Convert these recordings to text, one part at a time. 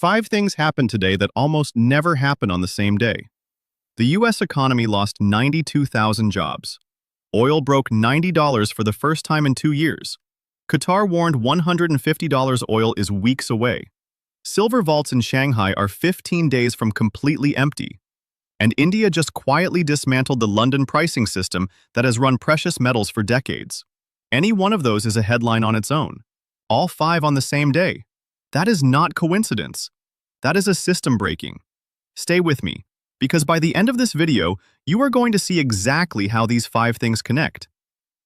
5 things happened today that almost never happen on the same day. The U.S. economy lost 92,000 jobs. Oil broke $90 for the first time in 2 years. Qatar warned $150 oil is weeks away. Silver vaults in Shanghai are 15 days from completely empty. And India just quietly dismantled the London pricing system that has run precious metals for decades. Any one of those is a headline on its own. All 5 on the same day. That is not coincidence. That is a system breaking. Stay with me, because by the end of this video, you are going to see exactly how these 5 things connect,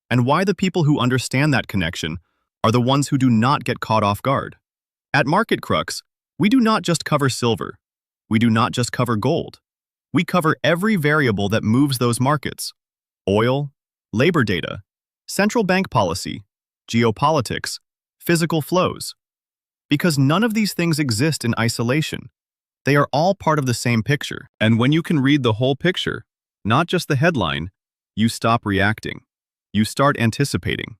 and why the people who understand that connection are the ones who do not get caught off guard. At Market Crux, we do not just cover silver. We do not just cover gold. We cover every variable that moves those markets: oil, labor data, central bank policy, geopolitics, physical flows. Because none of these things exist in isolation. They are all part of the same picture. And when you can read the whole picture, not just the headline, you stop reacting. You start anticipating.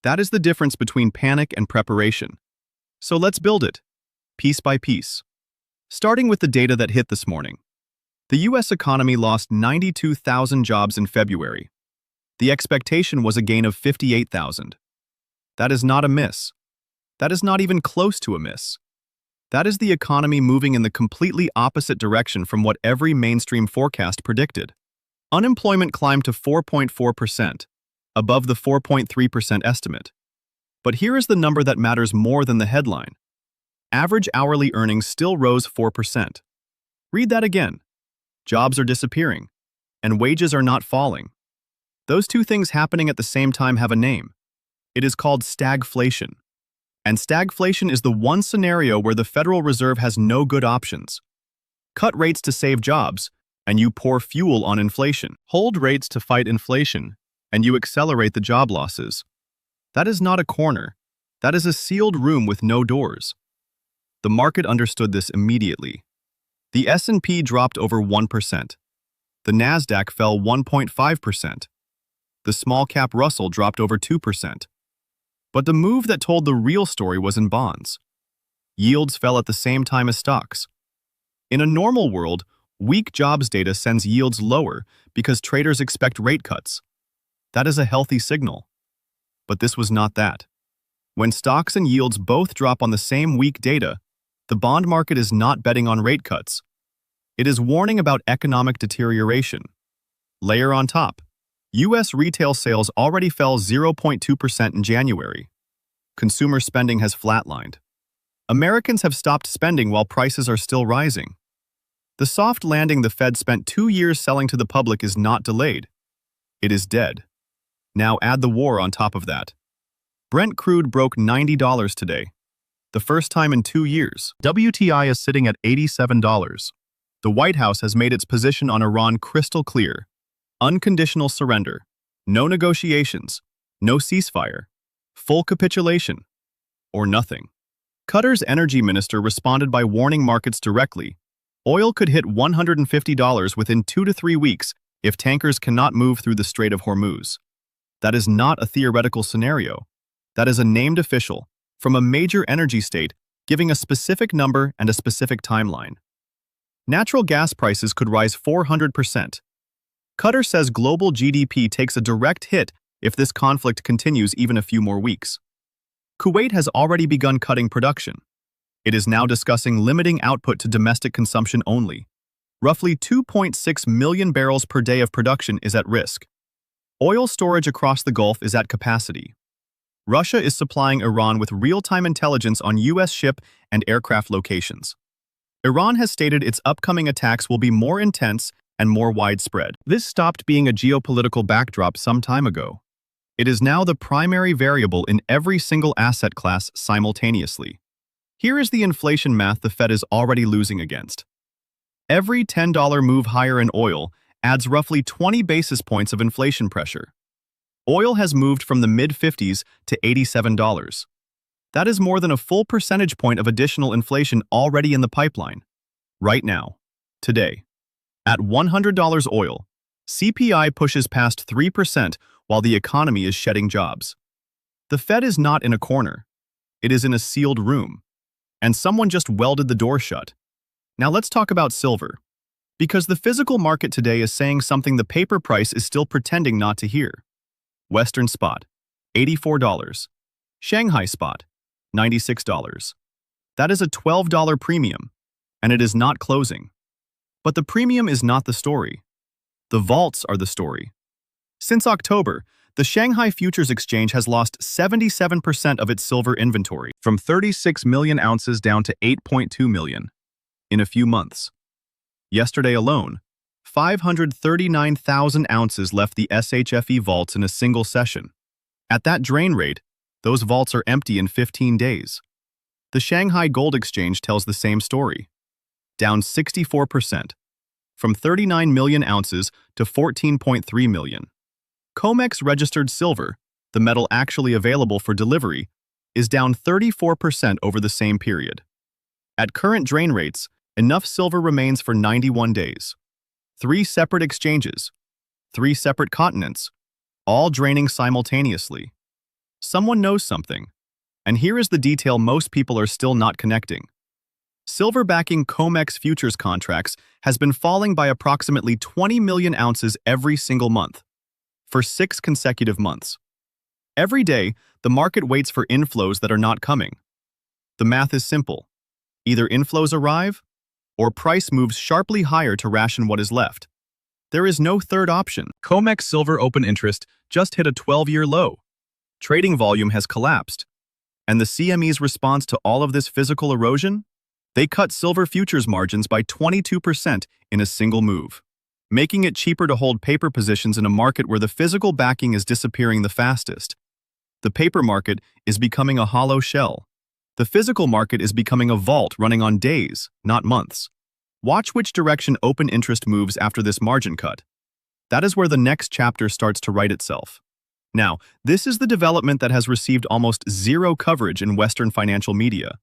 That is the difference between panic and preparation. So let's build it, piece by piece. Starting with the data that hit this morning. The U.S. economy lost 92,000 jobs in February. The expectation was a gain of 58,000. That is not a miss. That is not even close to a miss. That is the economy moving in the completely opposite direction from what every mainstream forecast predicted. Unemployment climbed to 4.4%, above the 4.3% estimate. But here is the number that matters more than the headline. Average hourly earnings still rose 4%. Read that again. Jobs are disappearing, and wages are not falling. Those two things happening at the same time have a name. It is called stagflation. And stagflation is the one scenario where the Federal Reserve has no good options. Cut rates to save jobs, and you pour fuel on inflation. Hold rates to fight inflation, and you accelerate the job losses. That is not a corner. That is a sealed room with no doors. The market understood this immediately. The S&P dropped over 1%. The NASDAQ fell 1.5%. The small-cap Russell dropped over 2%. But the move that told the real story was in bonds. Yields fell at the same time as stocks. In a normal world, weak jobs data sends yields lower because traders expect rate cuts. That is a healthy signal. But this was not that. When stocks and yields both drop on the same weak data, the bond market is not betting on rate cuts. It is warning about economic deterioration. Layer on top. U.S. retail sales already fell 0.2% in January. Consumer spending has flatlined. Americans have stopped spending while prices are still rising. The soft landing the Fed spent 2 years selling to the public is not delayed. It is dead. Now add the war on top of that. Brent crude broke $90 today. The first time in 2 years. WTI is sitting at $87. The White House has made its position on Iran crystal clear. Unconditional surrender, no negotiations, no ceasefire, full capitulation, or nothing. Qatar's energy minister responded by warning markets directly. Oil could hit $150 within 2 to 3 weeks if tankers cannot move through the Strait of Hormuz. That is not a theoretical scenario. That is a named official from a major energy state giving a specific number and a specific timeline. Natural gas prices could rise 400%. Qatar says global GDP takes a direct hit if this conflict continues even a few more weeks. Kuwait has already begun cutting production. It is now discussing limiting output to domestic consumption only. Roughly 2.6 million barrels per day of production is at risk. Oil storage across the Gulf is at capacity. Russia is supplying Iran with real-time intelligence on U.S. ship and aircraft locations. Iran has stated its upcoming attacks will be more intense and more widespread. This stopped being a geopolitical backdrop some time ago. It is now the primary variable in every single asset class simultaneously. Here is the inflation math the Fed is already losing against. Every $10 move higher in oil adds roughly 20 basis points of inflation pressure. Oil has moved from the mid-50s to $87. That is more than a full percentage point of additional inflation already in the pipeline. Right now. Today. At $100 oil, CPI pushes past 3% while the economy is shedding jobs. The Fed is not in a corner. It is in a sealed room. And someone just welded the door shut. Now let's talk about silver. Because the physical market today is saying something the paper price is still pretending not to hear. Western spot, $84. Shanghai spot, $96. That is a $12 premium, and it is not closing. But the premium is not the story. The vaults are the story. Since October, the Shanghai Futures Exchange has lost 77% of its silver inventory, from 36 million ounces down to 8.2 million, in a few months. Yesterday alone, 539,000 ounces left the SHFE vaults in a single session. At that drain rate, those vaults are empty in 15 days. The Shanghai Gold Exchange tells the same story. Down 64%, from 39 million ounces to 14.3 million. COMEX registered silver, the metal actually available for delivery, is down 34% over the same period. At current drain rates, enough silver remains for 91 days. 3 separate exchanges, 3 separate continents, all draining simultaneously. Someone knows something, and here is the detail most people are still not connecting. Silver backing COMEX futures contracts has been falling by approximately 20 million ounces every single month, for 6 consecutive months. Every day, the market waits for inflows that are not coming. The math is simple. Either inflows arrive, or price moves sharply higher to ration what is left. There is no third option. COMEX silver open interest just hit a 12-year low. Trading volume has collapsed. And the CME's response to all of this physical erosion? They cut silver futures margins by 22% in a single move, making it cheaper to hold paper positions in a market where the physical backing is disappearing the fastest. The paper market is becoming a hollow shell. The physical market is becoming a vault running on days, not months. Watch which direction open interest moves after this margin cut. That is where the next chapter starts to write itself. Now, this is the development that has received almost zero coverage in Western financial media.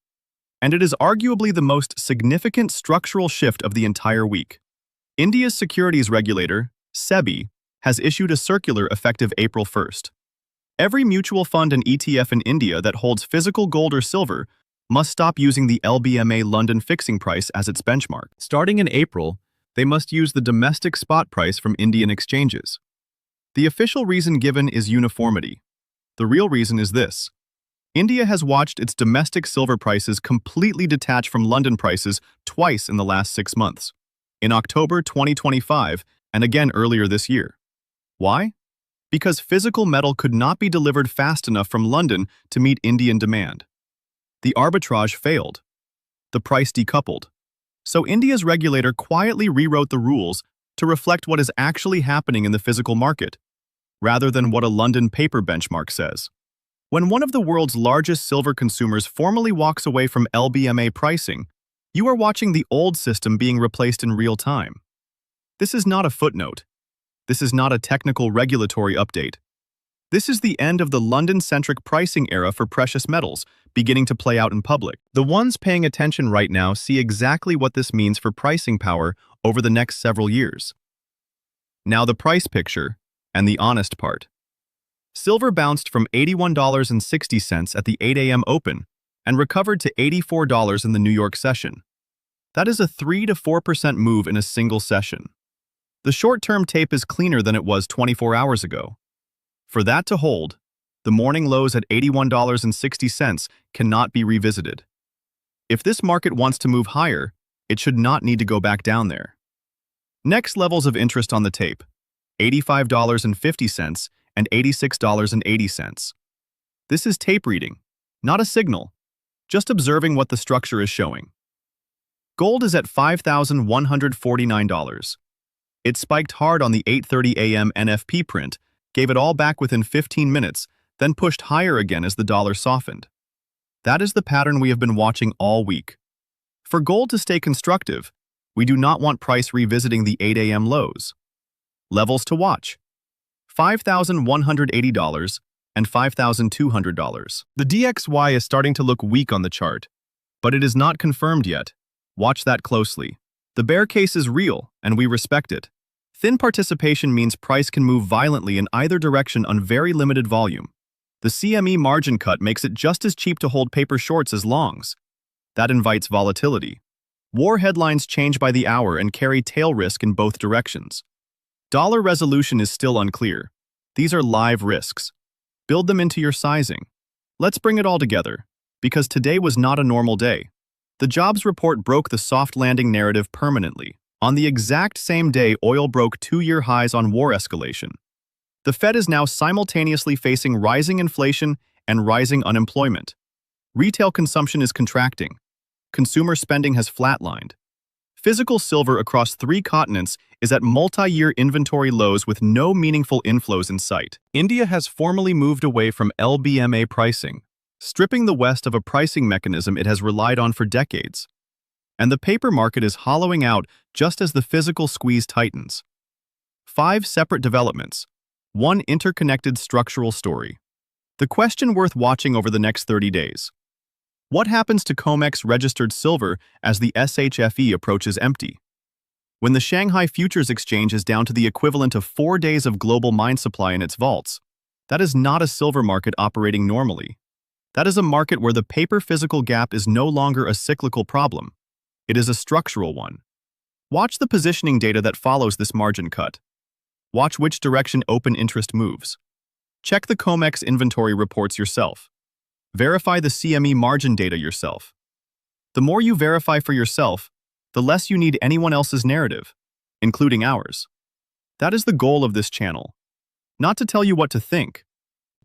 And it is arguably the most significant structural shift of the entire week. India's securities regulator, SEBI, has issued a circular effective April 1st. Every mutual fund and ETF in India that holds physical gold or silver must stop using the LBMA London fixing price as its benchmark. Starting in April, they must use the domestic spot price from Indian exchanges. The official reason given is uniformity. The real reason is this. India has watched its domestic silver prices completely detach from London prices twice in the last 6 months, in October 2025 and again earlier this year. Why? Because physical metal could not be delivered fast enough from London to meet Indian demand. The arbitrage failed. The price decoupled. So India's regulator quietly rewrote the rules to reflect what is actually happening in the physical market, rather than what a London paper benchmark says. When one of the world's largest silver consumers formally walks away from LBMA pricing, you are watching the old system being replaced in real time. This is not a footnote. This is not a technical regulatory update. This is the end of the London-centric pricing era for precious metals, beginning to play out in public. The ones paying attention right now see exactly what this means for pricing power over the next several years. Now the price picture, and the honest part. Silver bounced from $81.60 at the 8 a.m. open and recovered to $84 in the New York session. That is a 3 to 4% move in a single session. The short-term tape is cleaner than it was 24 hours ago. For that to hold, the morning lows at $81.60 cannot be revisited. If this market wants to move higher, it should not need to go back down there. Next levels of interest on the tape, $85.50 and $86.80. This is tape reading, not a signal, just observing what the structure is showing. Gold is at $5,149. It spiked hard on the 8:30 a.m. NFP print, gave it all back within 15 minutes, then pushed higher again as the dollar softened. That is the pattern we have been watching all week. For gold to stay constructive, we do not want price revisiting the 8 a.m. lows. Levels to watch: $5,180 and $5,200. The DXY is starting to look weak on the chart, but it is not confirmed yet. Watch that closely. The bear case is real, and we respect it. Thin participation means price can move violently in either direction on very limited volume. The CME margin cut makes it just as cheap to hold paper shorts as longs. That invites volatility. War headlines change by the hour and carry tail risk in both directions. Dollar resolution is still unclear. These are live risks. Build them into your sizing. Let's bring it all together, because today was not a normal day. The jobs report broke the soft landing narrative permanently. On the exact same day, oil broke 2-year highs on war escalation. The Fed is now simultaneously facing rising inflation and rising unemployment. Retail consumption is contracting. Consumer spending has flatlined. Physical silver across 3 continents is at multi-year inventory lows with no meaningful inflows in sight. India has formally moved away from LBMA pricing, stripping the West of a pricing mechanism it has relied on for decades. And the paper market is hollowing out just as the physical squeeze tightens. 5 separate developments, one interconnected structural story. The question worth watching over the next 30 days. What happens to COMEX registered silver as the SHFE approaches empty? When the Shanghai Futures Exchange is down to the equivalent of 4 days of global mine supply in its vaults, that is not a silver market operating normally. That is a market where the paper-physical gap is no longer a cyclical problem. It is a structural one. Watch the positioning data that follows this margin cut. Watch which direction open interest moves. Check the COMEX inventory reports yourself. Verify the CME margin data yourself. The more you verify for yourself, the less you need anyone else's narrative, including ours. That is the goal of this channel. Not to tell you what to think,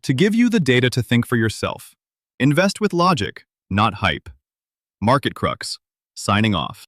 to give you the data to think for yourself. Invest with logic, not hype. Market Crux, signing off.